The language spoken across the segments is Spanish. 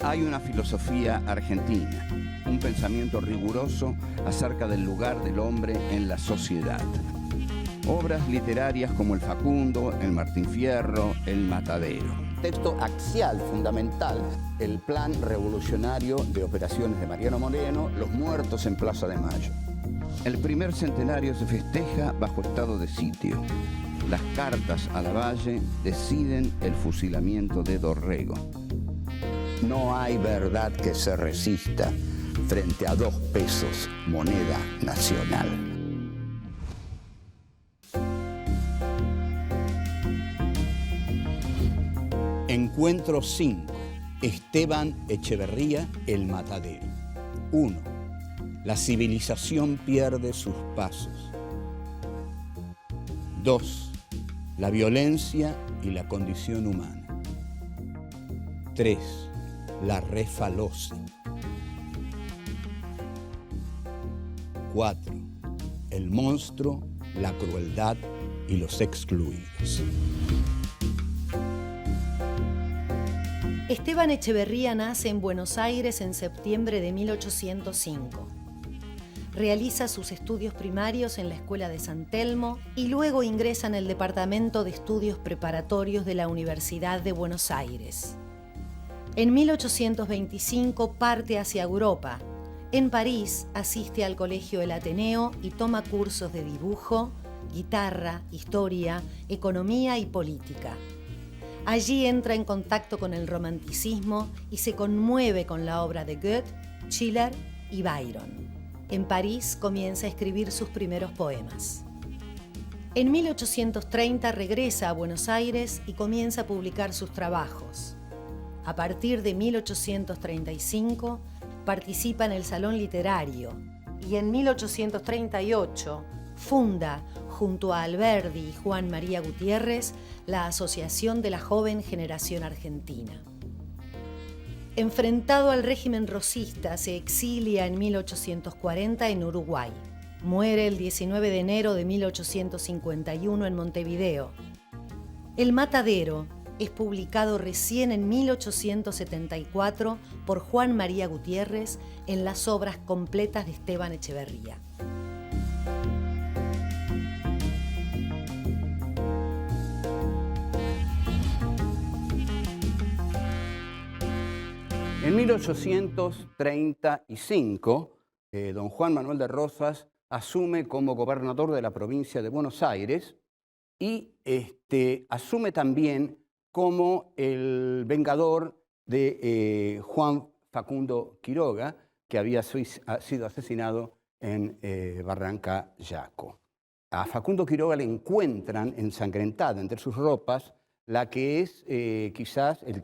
Hay una filosofía argentina, un pensamiento riguroso acerca del lugar del hombre en la sociedad. Obras literarias como El Facundo, El Martín Fierro, El Matadero. Texto axial, fundamental, el plan revolucionario de operaciones de Mariano Moreno, Los muertos en Plaza de Mayo. El primer centenario se festeja bajo estado de sitio. Las cartas a Lavalle deciden el fusilamiento de Dorrego. No hay verdad que se resista frente a 2 pesos, moneda nacional. Encuentro 5. Esteban Echeverría, El Matadero. 1. La civilización pierde sus pasos. 2. La violencia y la condición humana. 3. La refalocia. 4. El monstruo, la crueldad y los excluidos. Esteban Echeverría nace en Buenos Aires en septiembre de 1805. Realiza sus estudios primarios en la Escuela de San Telmo y luego ingresa en el Departamento de Estudios Preparatorios de la Universidad de Buenos Aires. En 1825 parte hacia Europa. En París asiste al Colegio El Ateneo y toma cursos de dibujo, guitarra, historia, economía y política. Allí entra en contacto con el romanticismo y se conmueve con la obra de Goethe, Schiller y Byron. En París comienza a escribir sus primeros poemas. En 1830 regresa a Buenos Aires y comienza a publicar sus trabajos. A partir de 1835 participa en el Salón Literario y en 1838 funda, junto a Alberdi y Juan María Gutiérrez, la Asociación de la Joven Generación Argentina. Enfrentado al régimen rosista, se exilia en 1840 en Uruguay. Muere el 19 de enero de 1851 en Montevideo. El Matadero es publicado recién en 1874 por Juan María Gutiérrez en las obras completas de Esteban Echeverría. En 1835, don Juan Manuel de Rosas asume como gobernador de la provincia de Buenos Aires y asume también como el vengador de Juan Facundo Quiroga, que había sido asesinado en Barranca Yaco. A Facundo Quiroga le encuentran ensangrentada entre sus ropas la que es quizás el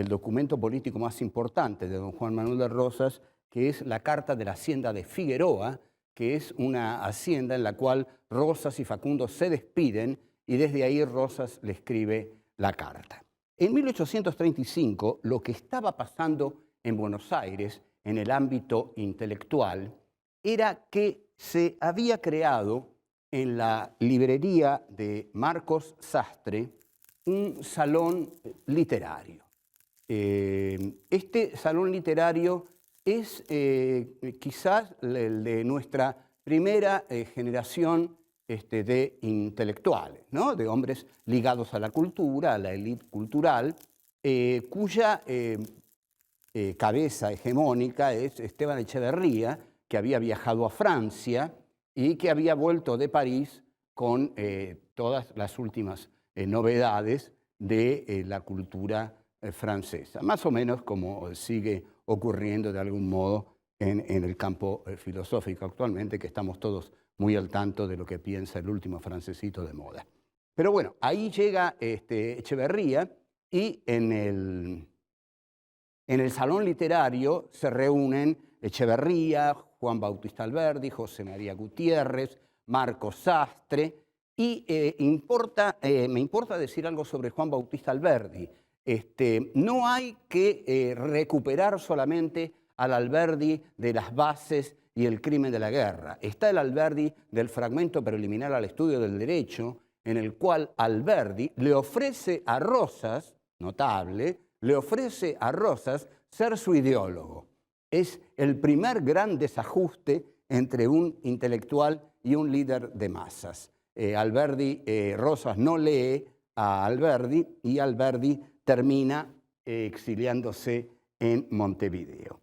documento político más importante de don Juan Manuel de Rosas, que es la Carta de la Hacienda de Figueroa, que es una hacienda en la cual Rosas y Facundo se despiden y desde ahí Rosas le escribe la carta. En 1835, lo que estaba pasando en Buenos Aires, en el ámbito intelectual, era que se había creado en la librería de Marcos Sastre un salón literario. Este salón literario es quizás el de nuestra primera generación de intelectuales, ¿no? De hombres ligados a la cultura, a la élite cultural, cuya cabeza hegemónica es Esteban Echeverría, que había viajado a Francia y que había vuelto de París con todas las últimas novedades de la cultura francesa, más o menos como sigue ocurriendo de algún modo en el campo filosófico actualmente, que estamos todos muy al tanto de lo que piensa el último francesito de moda. Pero bueno, ahí llega Echeverría y en el salón literario se reúnen Echeverría, Juan Bautista Alberdi, José María Gutiérrez, Marcos Sastre, y me importa decir algo sobre Juan Bautista Alberdi. No hay que recuperar solamente al Alberdi de las bases y el crimen de la guerra. Está el Alberdi del fragmento preliminar al estudio del derecho, en el cual Alberdi le ofrece a Rosas, notable, le ofrece a Rosas ser su ideólogo. Es el primer gran desajuste entre un intelectual y un líder de masas. Rosas no lee a Alberdi y Alberdi termina exiliándose en Montevideo.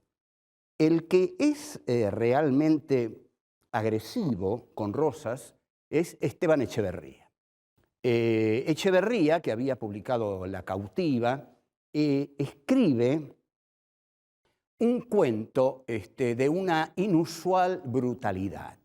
El que es realmente agresivo con Rosas es Esteban Echeverría. Echeverría, que había publicado La cautiva, escribe un cuento de una inusual brutalidad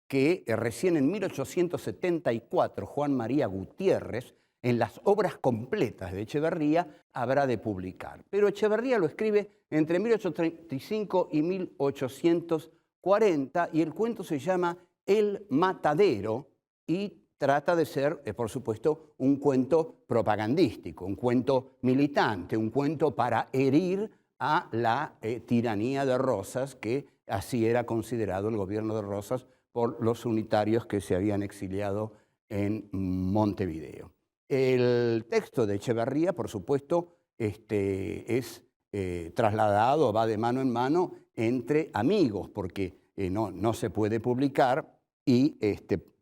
que recién en 1874 Juan María Gutiérrez, en las obras completas de Echeverría, habrá de publicar. Pero Echeverría lo escribe entre 1835 y 1840 y el cuento se llama El Matadero y trata de ser, por supuesto, un cuento propagandístico, un cuento militante, un cuento para herir a la tiranía de Rosas, que así era considerado el gobierno de Rosas por los unitarios que se habían exiliado en Montevideo. El texto de Echeverría, por supuesto, es trasladado, va de mano en mano entre amigos, porque no se puede publicar y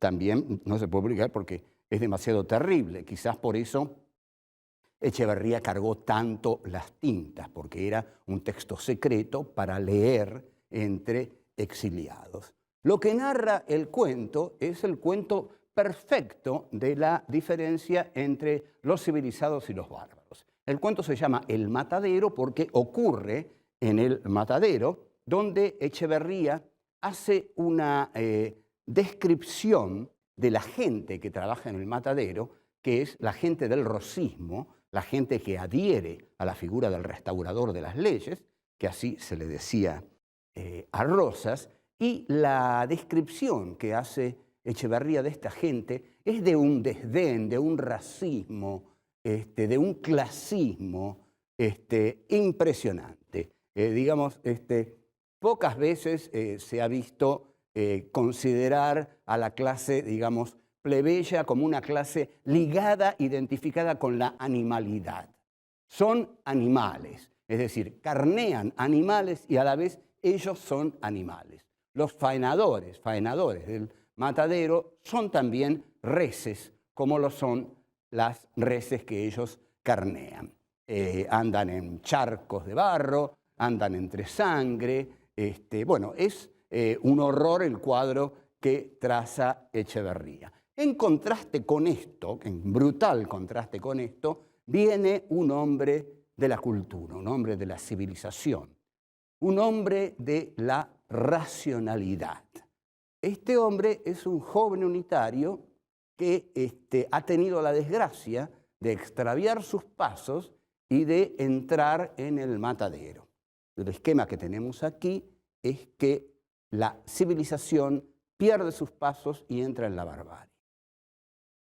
también no se puede publicar porque es demasiado terrible. Quizás por eso Echeverría cargó tanto las tintas, porque era un texto secreto para leer entre exiliados. Lo que narra el cuento es el cuento perfecto de la diferencia entre los civilizados y los bárbaros. El cuento se llama El Matadero porque ocurre en el matadero, donde Echeverría hace una descripción de la gente que trabaja en el matadero, que es la gente del rosismo, la gente que adhiere a la figura del restaurador de las leyes, que así se le decía a Rosas, y la descripción que hace Echeverría de esta gente es de un desdén, de un racismo, de un clasismo impresionante. Pocas veces se ha visto considerar a la clase, digamos, plebeya como una clase ligada, identificada con la animalidad. Son animales, es decir, carnean animales y a la vez ellos son animales. Los faenadores del matadero son también reses, como lo son las reses que ellos carnean. Andan en charcos de barro, andan entre sangre. Es un horror el cuadro que traza Echeverría. En contraste con esto, en brutal contraste con esto, viene un hombre de la cultura, un hombre de la civilización, un hombre de la racionalidad. Este hombre es un joven unitario que ha tenido la desgracia de extraviar sus pasos y de entrar en el matadero. El esquema que tenemos aquí es que la civilización pierde sus pasos y entra en la barbarie.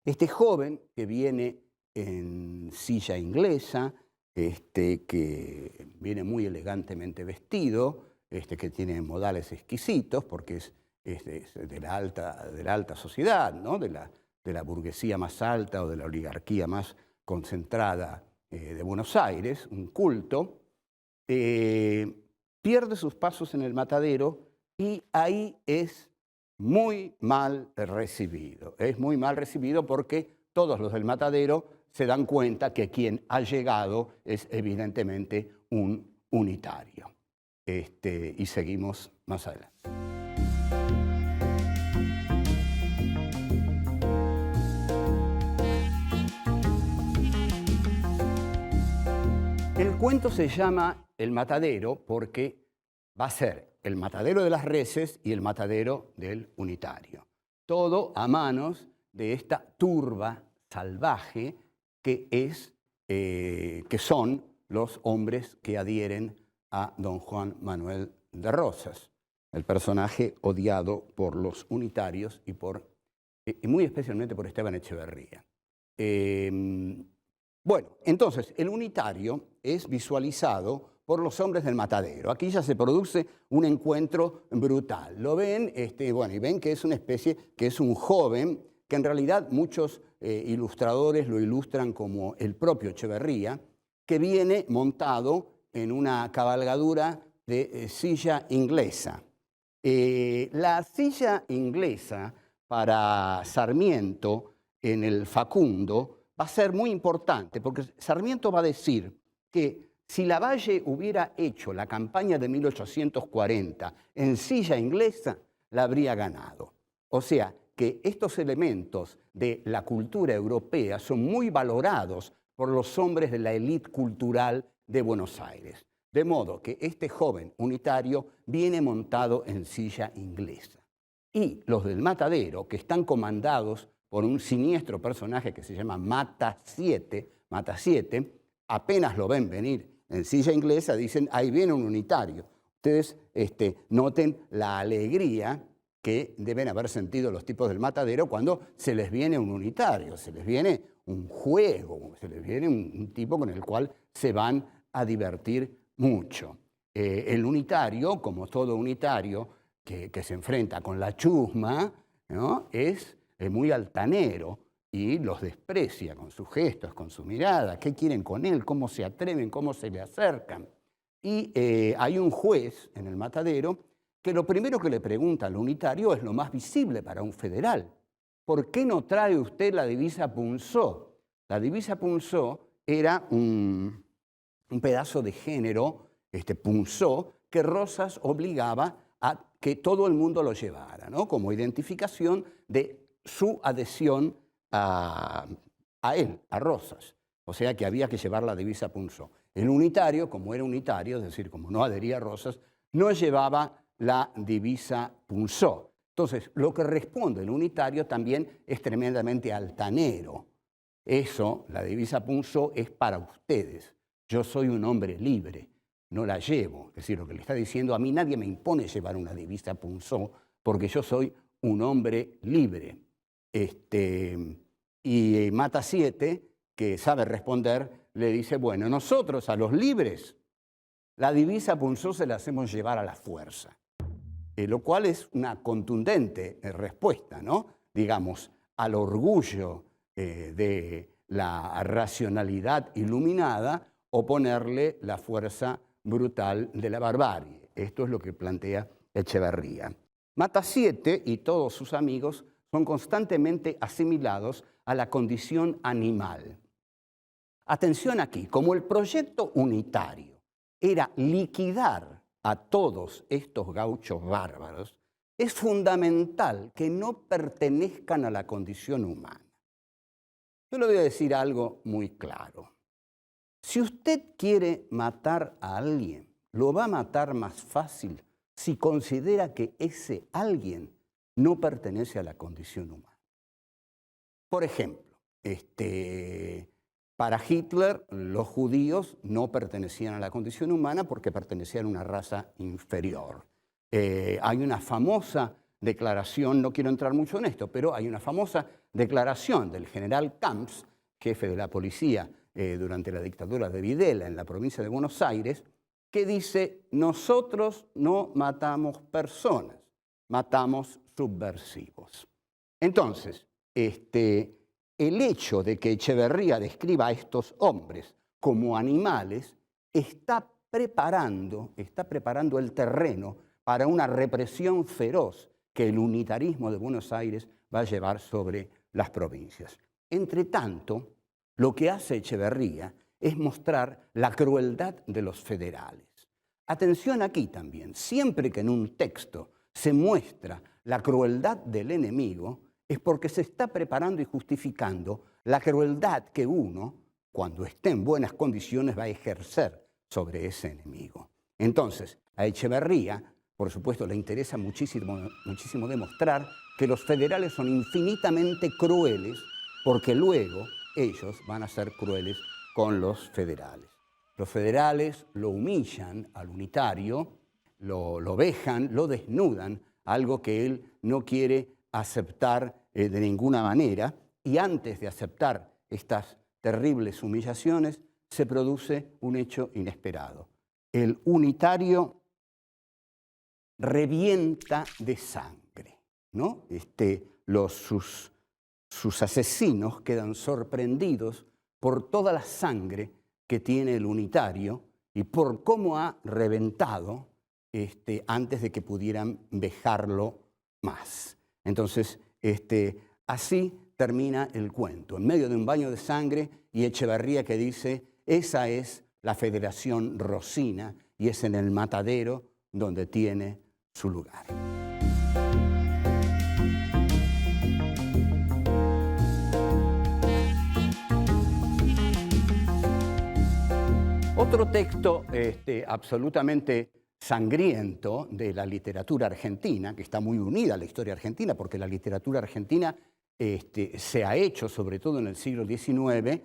Este joven que viene en silla inglesa, que viene muy elegantemente vestido, que tiene modales exquisitos porque es de la alta sociedad, ¿no? de la burguesía más alta o de la oligarquía más concentrada de Buenos Aires, un culto, pierde sus pasos en el matadero y ahí es muy mal recibido. Es muy mal recibido porque todos los del matadero se dan cuenta que quien ha llegado es evidentemente un unitario. Y seguimos más adelante. El cuento se llama El Matadero porque va a ser el matadero de las reses y el matadero del unitario. Todo a manos de esta turba salvaje que son los hombres que adhieren a don Juan Manuel de Rosas, el personaje odiado por los unitarios y muy especialmente por Esteban Echeverría. Entonces, el unitario es visualizado por los hombres del matadero. Aquí ya se produce un encuentro brutal. Lo ven, y ven que es una especie, que es un joven, que en realidad muchos ilustradores lo ilustran como el propio Echeverría, que viene montado en una cabalgadura de silla inglesa. La silla inglesa para Sarmiento en el Facundo va a ser muy importante, porque Sarmiento va a decir que si Lavalle hubiera hecho la campaña de 1840 en silla inglesa, la habría ganado. O sea, que estos elementos de la cultura europea son muy valorados por los hombres de la élite cultural de Buenos Aires. De modo que este joven unitario viene montado en silla inglesa. Y los del Matadero, que están comandados por un siniestro personaje que se llama Mata 7, apenas lo ven venir en silla inglesa, dicen, ahí viene un unitario. Ustedes noten la alegría que deben haber sentido los tipos del Matadero cuando se les viene un unitario, se les viene un juego, se les viene un tipo con el cual se van a divertir mucho. El unitario, como todo unitario que se enfrenta con la chusma, ¿no?, es muy altanero y los desprecia con sus gestos, con su mirada. ¿Qué quieren con él? ¿Cómo se atreven? ¿Cómo se le acercan? Y hay un juez en el Matadero que lo primero que le pregunta al unitario es lo más visible para un federal. ¿Por qué no trae usted la divisa punzó? La divisa punzó era un pedazo de género, punzó, que Rosas obligaba a que todo el mundo lo llevara, ¿no?, como identificación de su adhesión a él, a Rosas. O sea que había que llevar la divisa punzó. El unitario, como era unitario, es decir, como no adhería a Rosas, no llevaba la divisa punzó. Entonces, lo que responde el unitario también es tremendamente altanero. Eso, la divisa punzó, es para ustedes. Yo soy un hombre libre, no la llevo. Es decir, lo que le está diciendo, a mí nadie me impone llevar una divisa punzó porque yo soy un hombre libre. Y Mata 7, que sabe responder, le dice, bueno, nosotros a los libres la divisa punzó se la hacemos llevar a la fuerza. Lo cual es una contundente respuesta, ¿no?, digamos, al orgullo de la racionalidad iluminada, oponerle la fuerza brutal de la barbarie. Esto es lo que plantea Echeverría. Mata 7 y todos sus amigos son constantemente asimilados a la condición animal. Atención aquí, como el proyecto unitario era liquidar a todos estos gauchos bárbaros, es fundamental que no pertenezcan a la condición humana. Yo le voy a decir algo muy claro. Si usted quiere matar a alguien, lo va a matar más fácil si considera que ese alguien no pertenece a la condición humana. Por ejemplo, para Hitler, los judíos no pertenecían a la condición humana porque pertenecían a una raza inferior. Hay una famosa declaración, no quiero entrar mucho en esto, pero hay una famosa declaración del general Camps, jefe de la policía durante la dictadura de Videla en la provincia de Buenos Aires, que dice, nosotros no matamos personas, matamos subversivos. Entonces, el hecho de que Echeverría describa a estos hombres como animales está preparando el terreno para una represión feroz que el unitarismo de Buenos Aires va a llevar sobre las provincias. Entre tanto, lo que hace Echeverría es mostrar la crueldad de los federales. Atención aquí también, siempre que en un texto se muestra la crueldad del enemigo, es porque se está preparando y justificando la crueldad que uno, cuando esté en buenas condiciones, va a ejercer sobre ese enemigo. Entonces, a Echeverría, por supuesto, le interesa muchísimo demostrar que los federales son infinitamente crueles, porque luego ellos van a ser crueles con los federales. Los federales lo humillan al unitario, lo vejan, lo desnudan, algo que él no quiere aceptar de ninguna manera, y antes de aceptar estas terribles humillaciones, se produce un hecho inesperado. El unitario revienta de sangre, ¿no? Sus asesinos quedan sorprendidos por toda la sangre que tiene el unitario y por cómo ha reventado antes de que pudieran vejarlo más. Entonces, así termina el cuento, en medio de un baño de sangre, y Echevarría que dice, esa es la Federación Rosina y es en el matadero donde tiene su lugar. Otro texto absolutamente sangriento de la literatura argentina, que está muy unida a la historia argentina, porque la literatura argentina se ha hecho, sobre todo en el siglo XIX,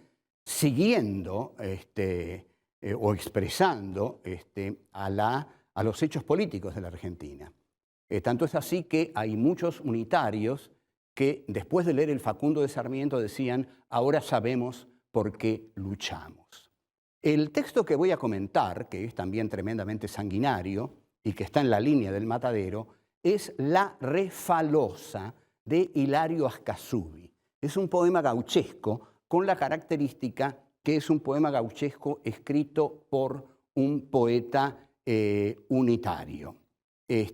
siguiendo o expresando a los hechos políticos de la Argentina. Tanto es así que hay muchos unitarios que después de leer el Facundo de Sarmiento decían, ahora sabemos por qué luchamos. El texto que voy a comentar, que es también tremendamente sanguinario y que está en la línea del matadero, es La Refalosa de Hilario Ascasubi. Es un poema gauchesco con la característica que es un poema gauchesco escrito por un poeta unitario. En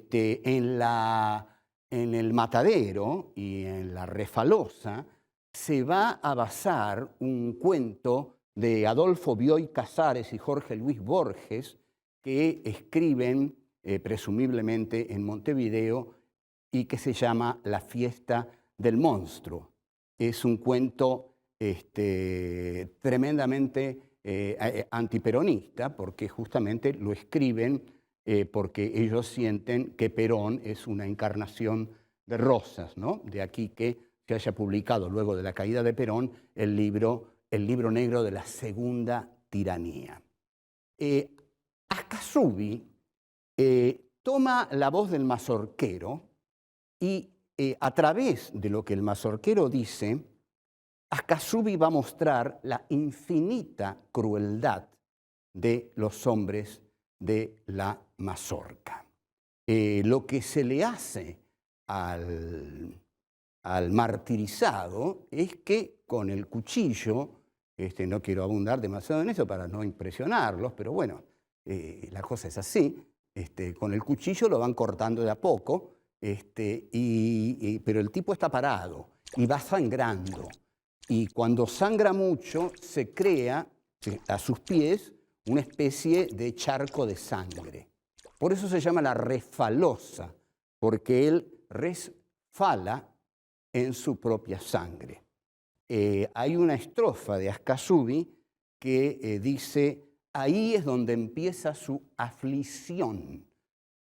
el matadero y en La Refalosa se va a basar un cuento de Adolfo Bioy Casares y Jorge Luis Borges, que escriben presumiblemente en Montevideo y que se llama La fiesta del monstruo. Es un cuento tremendamente antiperonista, porque justamente lo escriben porque ellos sienten que Perón es una encarnación de Rosas, ¿no? De aquí que se haya publicado luego de la caída de Perón el libro negro de la segunda tiranía. Ascasubi toma la voz del mazorquero y a través de lo que el mazorquero dice, Ascasubi va a mostrar la infinita crueldad de los hombres de la mazorca. Lo que se le hace al martirizado es que con el cuchillo, no quiero abundar demasiado en eso para no impresionarlos, pero bueno, la cosa es así, con el cuchillo lo van cortando de a poco, pero el tipo está parado y va sangrando. Y cuando sangra mucho, se crea a sus pies una especie de charco de sangre. Por eso se llama La Refalosa, porque él resfala en su propia sangre. Hay una estrofa de Ascasubi que dice, ahí es donde empieza su aflicción,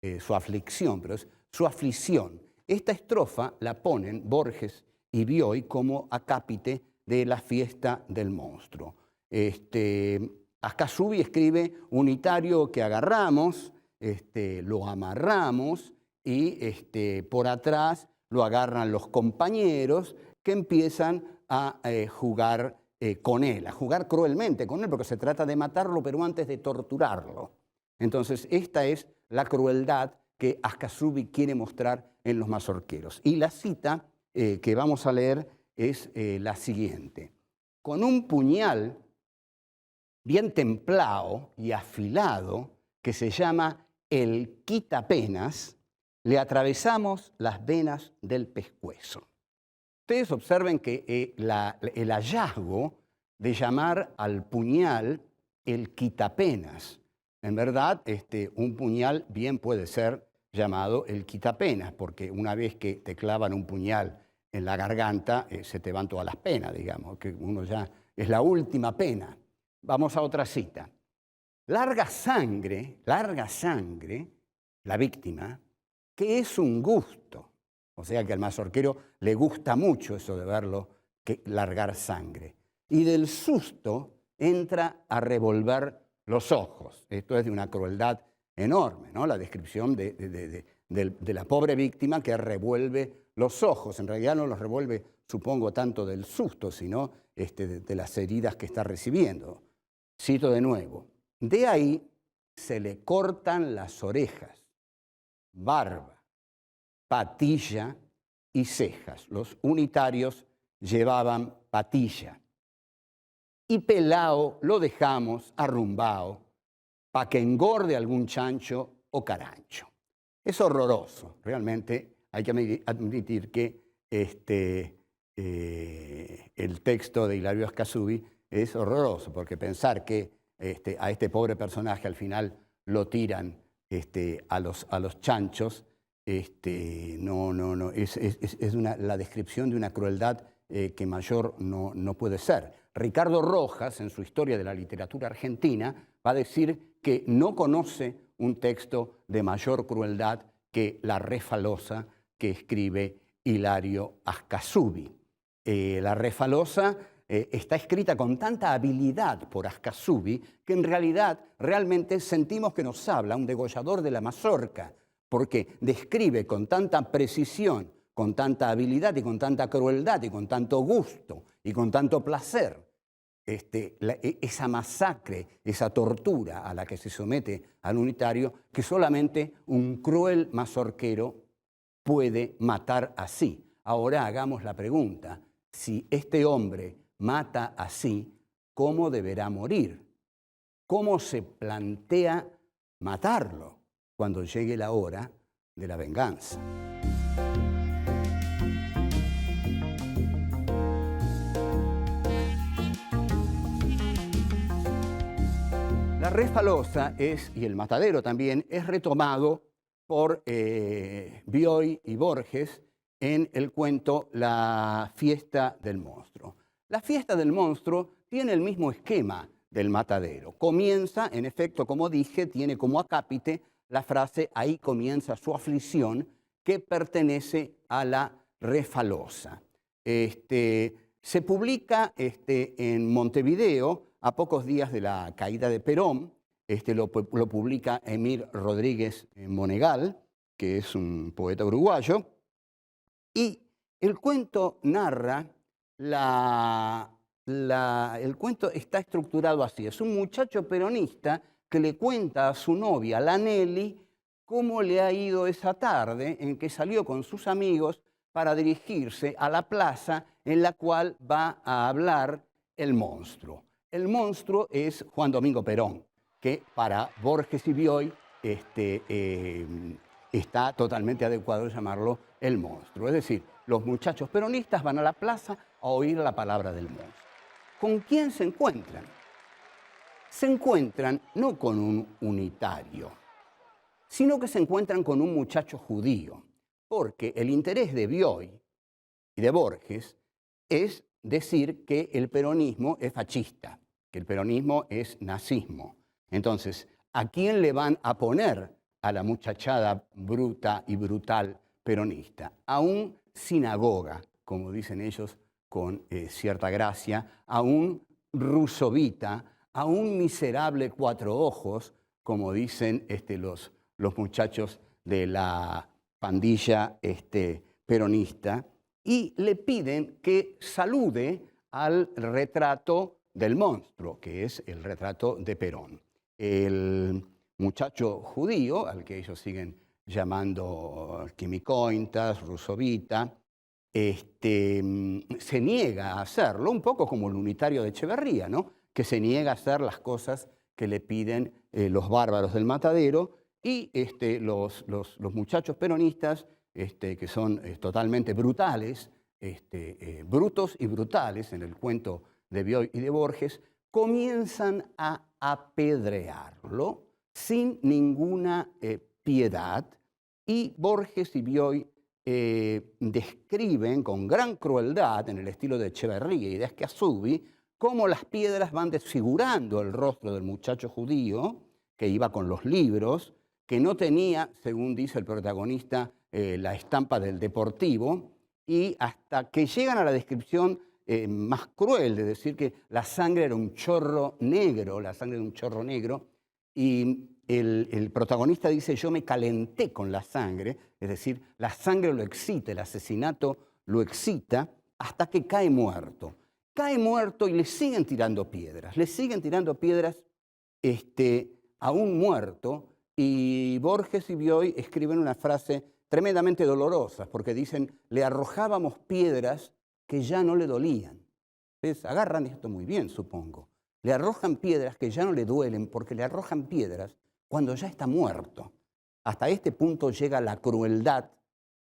pero es su aflicción. Esta estrofa la ponen Borges y Bioy como acápite de La fiesta del monstruo. Ascasubi escribe, unitario que agarramos, lo amarramos y por atrás lo agarran los compañeros que empiezan a jugar con él, a jugar cruelmente con él, porque se trata de matarlo, pero antes de torturarlo. Entonces, esta es la crueldad que Ascasubi quiere mostrar en los mazorqueros. Y la cita que vamos a leer es la siguiente. Con un puñal bien templado y afilado, que se llama el quitapenas, le atravesamos las venas del pescuezo. Ustedes observen que el hallazgo de llamar al puñal el quitapenas, en verdad, un puñal bien puede ser llamado el quitapenas, porque una vez que te clavan un puñal en la garganta, se te van todas las penas, digamos, que uno ya es la última pena. Vamos a otra cita. Larga sangre, la víctima, que es un gusto. O sea que al mazorquero le gusta mucho eso de verlo largar sangre. Y del susto entra a revolver los ojos. Esto es de una crueldad enorme, ¿no? La descripción de la pobre víctima que revuelve los ojos. En realidad no los revuelve, supongo, tanto del susto, sino de las heridas que está recibiendo. Cito de nuevo. De ahí se le cortan las orejas, barba, patilla y cejas. Los unitarios llevaban patilla. Y pelao lo dejamos arrumbao para que engorde algún chancho o carancho. Es horroroso, realmente hay que admitir que el texto de Hilario Ascasubi es horroroso, porque pensar que a este pobre personaje al final lo tiran a los chanchos, no, es la descripción de una crueldad que mayor no puede ser. Ricardo Rojas, en su Historia de la Literatura Argentina, va a decir que no conoce un texto de mayor crueldad que La Refalosa que escribe Hilario Ascasubi. La Refalosa está escrita con tanta habilidad por Ascasubi que en realidad realmente sentimos que nos habla un degollador de la mazorca, porque describe con tanta precisión, con tanta habilidad y con tanta crueldad y con tanto gusto y con tanto placer esa masacre, esa tortura a la que se somete al unitario, que solamente un cruel mazorquero puede matar así. Ahora hagamos la pregunta: si este hombre mata así, ¿cómo deberá morir? ¿Cómo se plantea matarlo cuando llegue la hora de la venganza? La Refalosa y el matadero también es retomado por Bioy y Borges en el cuento La fiesta del monstruo. La fiesta del monstruo tiene el mismo esquema del matadero. Comienza, en efecto, como dije, tiene como acápite la frase «ahí comienza su aflicción», que pertenece a la Refalosa. Se publica en Montevideo a pocos días de la caída de Perón. Lo publica Emir Rodríguez Monegal, que es un poeta uruguayo, y el cuento narra, el cuento está estructurado así: es un muchacho peronista que le cuenta a su novia, la Nelly, cómo le ha ido esa tarde en que salió con sus amigos para dirigirse a la plaza en la cual va a hablar el monstruo. El monstruo es Juan Domingo Perón, que para Borges y Bioy está totalmente adecuado llamarlo el monstruo. Es decir, los muchachos peronistas van a la plaza a oír la palabra del monstruo. ¿Con quién se encuentran? Se encuentran no con un unitario, sino que se encuentran con un muchacho judío, porque el interés de Bioy y de Borges es decir que el peronismo es fascista, que el peronismo es nazismo. Entonces, ¿a quién le van a poner a la muchachada bruta y brutal peronista? A un sinagoga, como dicen ellos con cierta gracia, a un rusovita, a un miserable cuatro ojos, como dicen los muchachos de la pandilla peronista, y le piden que salude al retrato del monstruo, que es el retrato de Perón. El muchacho judío, al que ellos siguen llamando Quimicointas, Rusovita, se niega a hacerlo, un poco como el unitario de Echeverría, ¿no?, que se niega a hacer las cosas que le piden los bárbaros del matadero, y los muchachos peronistas, que son totalmente brutales, brutos y brutales en el cuento de Bioy y de Borges, comienzan a apedrearlo sin ninguna piedad, y Borges y Bioy describen con gran crueldad, en el estilo de Echeverría y de Ascasubi, cómo las piedras van desfigurando el rostro del muchacho judío, que iba con los libros, que no tenía, según dice el protagonista, la estampa del Deportivo, y hasta que llegan a la descripción más cruel de decir que la sangre era un chorro negro, la sangre de un chorro negro, y el protagonista dice: yo me calenté con la sangre, es decir, la sangre lo excita, el asesinato lo excita, hasta que cae muerto. Cae muerto y le siguen tirando piedras a un muerto, y Borges y Bioy escriben una frase tremendamente dolorosa, porque dicen: le arrojábamos piedras que ya no le dolían. Entonces, agarran esto muy bien, supongo. le arrojan piedras que ya no le duelen, porque le arrojan piedras cuando ya está muerto. Hasta este punto llega la crueldad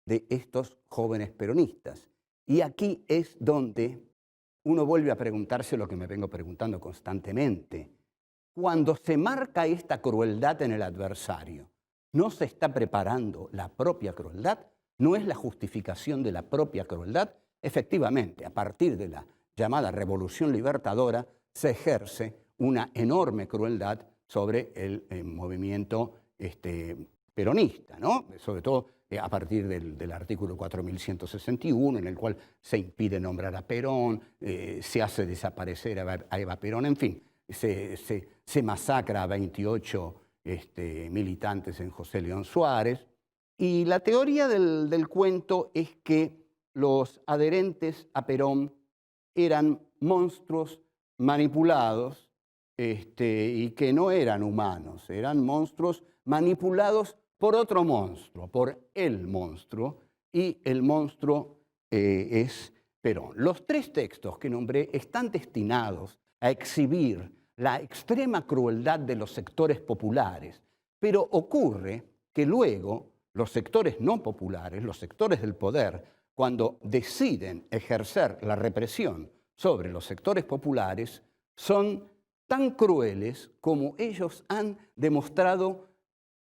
de estos jóvenes peronistas. Y aquí es donde uno vuelve a preguntarse lo que me vengo preguntando constantemente. Cuando se marca esta crueldad en el adversario, ¿no se está preparando la propia crueldad? ¿No es la justificación de la propia crueldad? Efectivamente, a partir de la llamada Revolución Libertadora, se ejerce una enorme crueldad sobre el movimiento peronista, ¿no? Sobre todo a partir del artículo 4161, en el cual se impide nombrar a Perón, se hace desaparecer a Eva Perón, en fin, se masacra a 28 militantes en José León Suárez. Y la teoría del cuento es que los adherentes a Perón eran monstruos manipulados y que no eran humanos, eran monstruos manipulados por otro monstruo, por el monstruo, y el monstruo es Perón. Los tres textos que nombré están destinados a exhibir la extrema crueldad de los sectores populares, pero ocurre que luego los sectores no populares, los sectores del poder, cuando deciden ejercer la represión sobre los sectores populares, son tan crueles como ellos han demostrado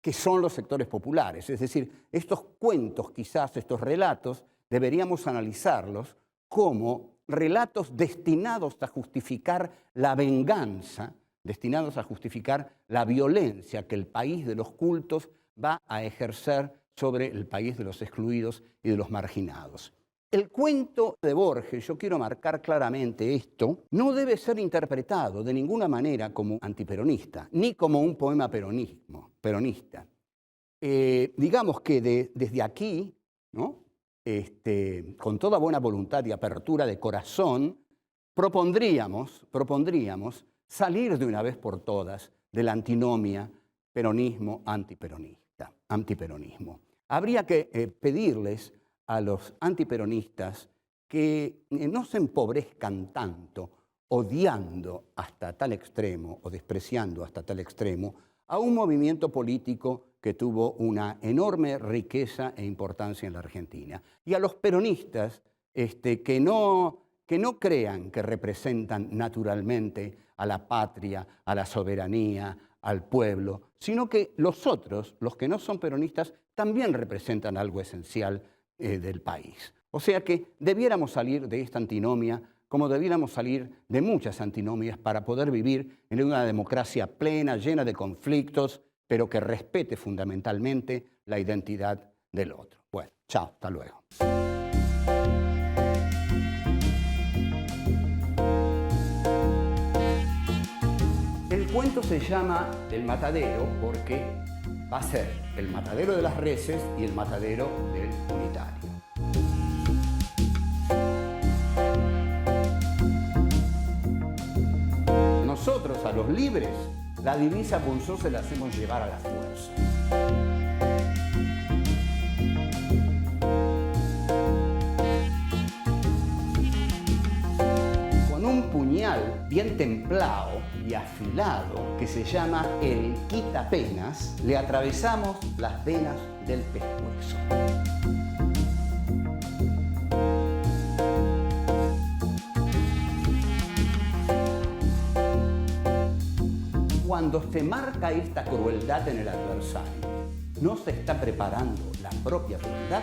que son los sectores populares. Es decir, estos cuentos, quizás estos relatos, deberíamos analizarlos como relatos destinados a justificar la venganza, destinados a justificar la violencia que el país de los cultos va a ejercer sobre el país de los excluidos y de los marginados. El cuento de Borges, yo quiero marcar claramente esto, no debe ser interpretado de ninguna manera como antiperonista, ni como un poema peronista. Digamos que desde aquí, ¿no? Con toda buena voluntad y apertura de corazón, propondríamos salir de una vez por todas de la antinomia peronismo-antiperonismo. Habría que pedirles a los antiperonistas que no se empobrezcan tanto odiando hasta tal extremo o despreciando hasta tal extremo a un movimiento político que tuvo una enorme riqueza e importancia en la Argentina. Y a los peronistas que no crean que representan naturalmente a la patria, a la soberanía, al pueblo, sino que los otros, los que no son peronistas, también representan algo esencial del país. O sea que debiéramos salir de esta antinomia como debiéramos salir de muchas antinomias para poder vivir en una democracia plena, llena de conflictos, pero que respete fundamentalmente la identidad del otro. Bueno, chao, hasta luego. El cuento se llama El Matadero porque va a ser el matadero de las reses y el matadero del unitario. Nosotros, a los libres, la divisa punzosa la hacemos llevar a la fuerza. Con un puñal bien templado y afilado que se llama el quitapenas, le atravesamos las venas del pescuezo. Cuando se marca esta crueldad en el adversario, ¿no se está preparando la propia crueldad?